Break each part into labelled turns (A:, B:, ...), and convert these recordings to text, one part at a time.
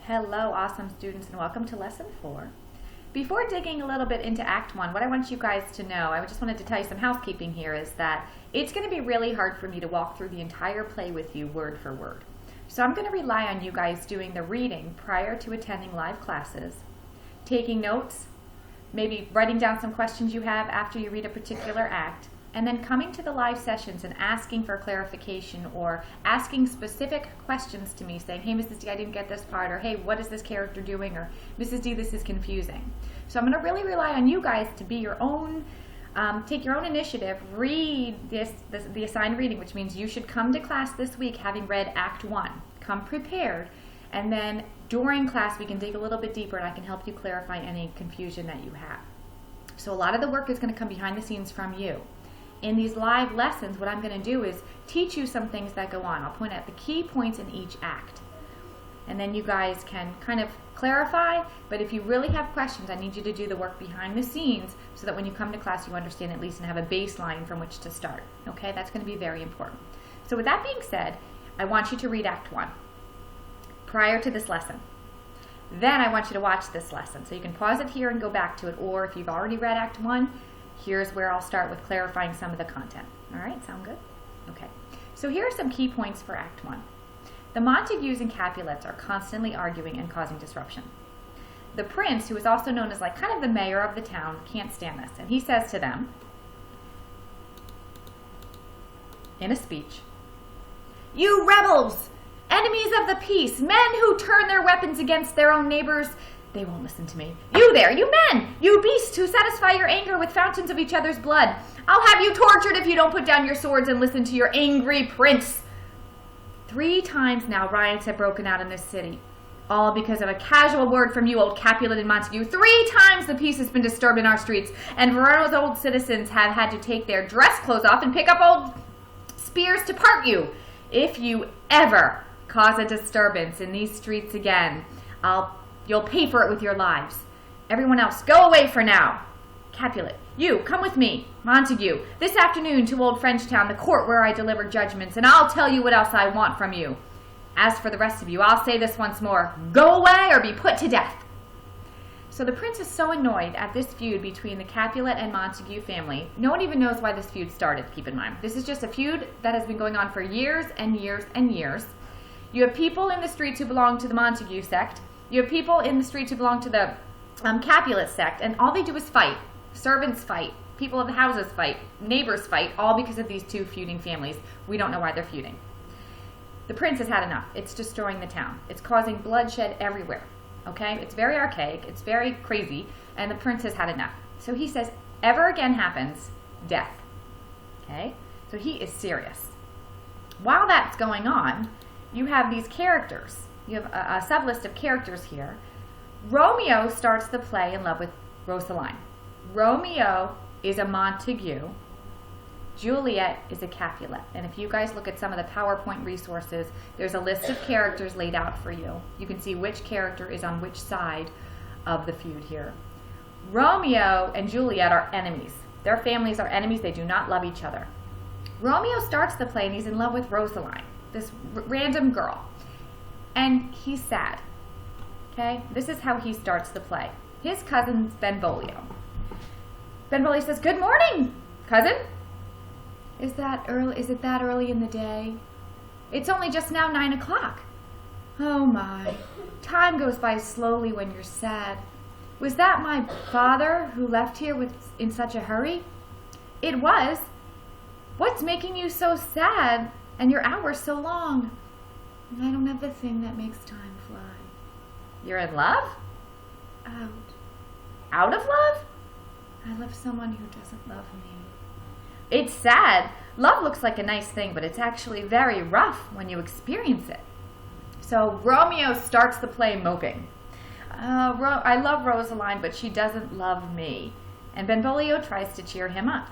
A: Hello, awesome students, and welcome to Lesson 4. Before digging a little bit into Act 1, what I want you guys to know, I just wanted to tell you some housekeeping here, is that it's going to be really hard for me to walk through the entire play with you word for word. So I'm going to rely on you guys doing the reading prior to attending live classes, taking notes, maybe writing down some questions you have after you read a particular act, and then coming to the live sessions and asking for clarification or asking specific questions to me, saying, hey, Mrs. D, I didn't get this part, or hey, what is this character doing, or Mrs. D, this is confusing. So I'm going to really rely on you guys to be your own, take your own initiative, read the assigned reading, which means you should come to class this week having read Act 1. Come prepared, and then during class we can dig a little bit deeper and I can help you clarify any confusion that you have. So a lot of the work is going to come behind the scenes from you. In these live lessons, what I'm going to do is teach you some things that go on. I'll point out the key points in each act. And then you guys can kind of clarify, but if you really have questions, I need you to do the work behind the scenes so that when you come to class you understand at least and have a baseline from which to start. Okay, that's going to be very important. So with that being said, I want you to read Act 1 prior to this lesson. Then I want you to watch this lesson. So you can pause it here and go back to it, or if you've already read Act 1, here's where I'll start with clarifying some of the content. All right, sound good? Okay, so here are some key points for Act 1. The Montagues and Capulets are constantly arguing and causing disruption. The prince, who is also known as like kind of the mayor of the town, can't stand this, and he says to them in a speech, "You rebels, enemies of the peace, men who turn their weapons against their own neighbors, they won't listen to me. You there, you men, you beasts who satisfy your anger with fountains of each other's blood. I'll have you tortured if you don't put down your swords and listen to your angry prince." 3 times now riots have broken out in this city, all because of a casual word from you, old Capulet and Montague. 3 times the peace has been disturbed in our streets, and Verano's old citizens have had to take their dress clothes off and pick up old spears to part you. If you ever cause a disturbance in these streets again, you'll pay for it with your lives. Everyone else, go away for now. Capulet, you, come with me. Montague, this afternoon to old Frenchtown, the court where I deliver judgments, and I'll tell you what else I want from you. As for the rest of you, I'll say this once more. Go away or be put to death. So the prince is so annoyed at this feud between the Capulet and Montague family. No one even knows why this feud started, keep in mind. This is just a feud that has been going on for years and years and years. You have people in the streets who belong to the Montague sect. You have people in the streets who belong to the Capulet sect, and all they do is fight. Servants fight, people of the houses fight, neighbors fight, all because of these 2 feuding families. We don't know why they're feuding. The prince has had enough. It's destroying the town. It's causing bloodshed everywhere. Okay? It's very archaic. It's very crazy, and the prince has had enough. So he says, ever again happens, death. Okay? So he is serious. While that's going on, you have these characters. You have a sub-list of characters here. Romeo starts the play in love with Rosaline. Romeo is a Montague. Juliet is a Capulet. And if you guys look at some of the PowerPoint resources, there's a list of characters laid out for you. You can see which character is on which side of the feud here. Romeo and Juliet are enemies. Their families are enemies. They do not love each other. Romeo starts the play and he's in love with Rosaline, this random girl. And he's sad. Okay? This is how he starts the play. His cousin's Benvolio. Benvolio says, "Good morning, cousin." Is it that early in the day? It's only just now 9 o'clock. Oh my. Time goes by slowly when you're sad. Was that my father who left here in such a hurry? It was. What's making you so sad and your hours so long? I don't have the thing that makes time fly. You're in love? Out. Out of love? I love someone who doesn't love me. It's sad. Love looks like a nice thing, but it's actually very rough when you experience it. So Romeo starts the play moping. I love Rosaline, but she doesn't love me. And Benvolio tries to cheer him up.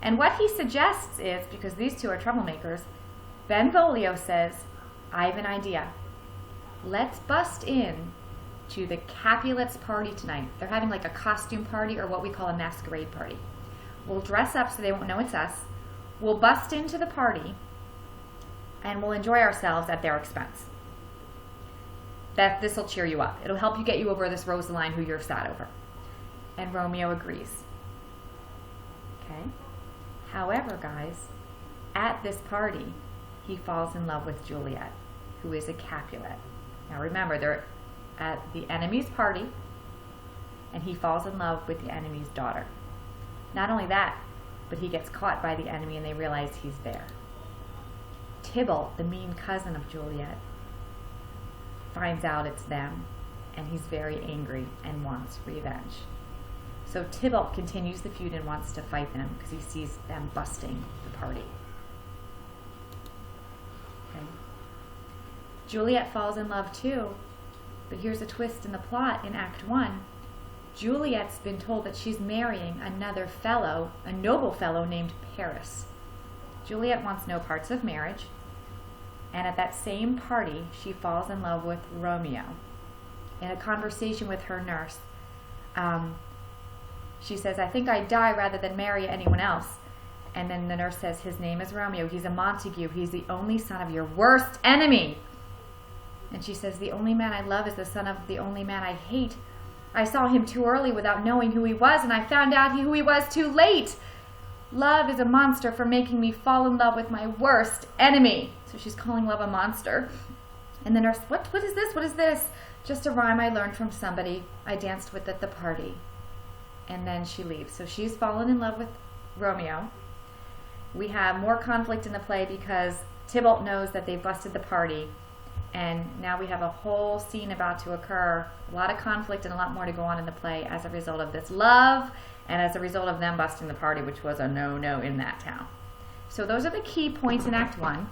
A: And what he suggests is, because these 2 are troublemakers, Benvolio says, I have an idea. Let's bust in to the Capulets' party tonight. They're having like a costume party, or what we call a masquerade party. We'll dress up so they won't know it's us. We'll bust into the party, and we'll enjoy ourselves at their expense. that this will cheer you up. It'll help you get you over this Rosaline who you're sad over. And Romeo agrees. Okay? However, guys, at this party, he falls in love with Juliet, who is a Capulet. Now remember, they're at the enemy's party, and he falls in love with the enemy's daughter. Not only that, but he gets caught by the enemy and they realize he's there. Tybalt, the mean cousin of Juliet, finds out it's them, and he's very angry and wants revenge. So Tybalt continues the feud and wants to fight them because he sees them busting the party. Okay. Juliet falls in love too, but here's a twist in the plot in Act 1. Juliet's been told that she's marrying another fellow, a noble fellow named Paris. Juliet wants no parts of marriage, and at that same party, she falls in love with Romeo. In a conversation with her nurse, she says, "I think I'd die rather than marry anyone else." And then the nurse says, "His name is Romeo. He's a Montague. He's the only son of your worst enemy." And she says, "The only man I love is the son of the only man I hate. I saw him too early without knowing who he was, and I found out who he was too late. Love is a monster for making me fall in love with my worst enemy." So she's calling love a monster. And the nurse, what is this? What is this? "Just a rhyme I learned from somebody I danced with at the party." And then she leaves. So she's fallen in love with Romeo. We have more conflict in the play because Tybalt knows that they've busted the party. And now we have a whole scene about to occur, a lot of conflict and a lot more to go on in the play as a result of this love and as a result of them busting the party, which was a no-no in that town. So those are the key points in Act 1.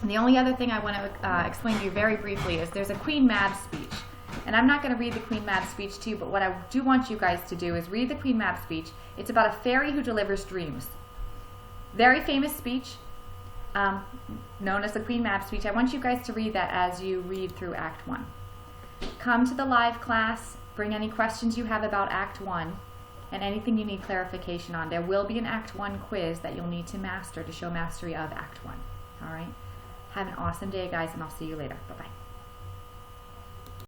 A: And the only other thing I want to explain to you very briefly is there's a Queen Mab speech. And I'm not going to read the Queen Mab speech to you, but what I do want you guys to do is read the Queen Mab speech. It's about a fairy who delivers dreams. Very famous speech. Known as the Queen Mab speech. I want you guys to read that as you read through Act 1. Come to the live class, bring any questions you have about Act 1, and anything you need clarification on. There will be an Act 1 quiz that you'll need to master to show mastery of Act 1. All right? Have an awesome day, guys, and I'll see you later. Bye-bye.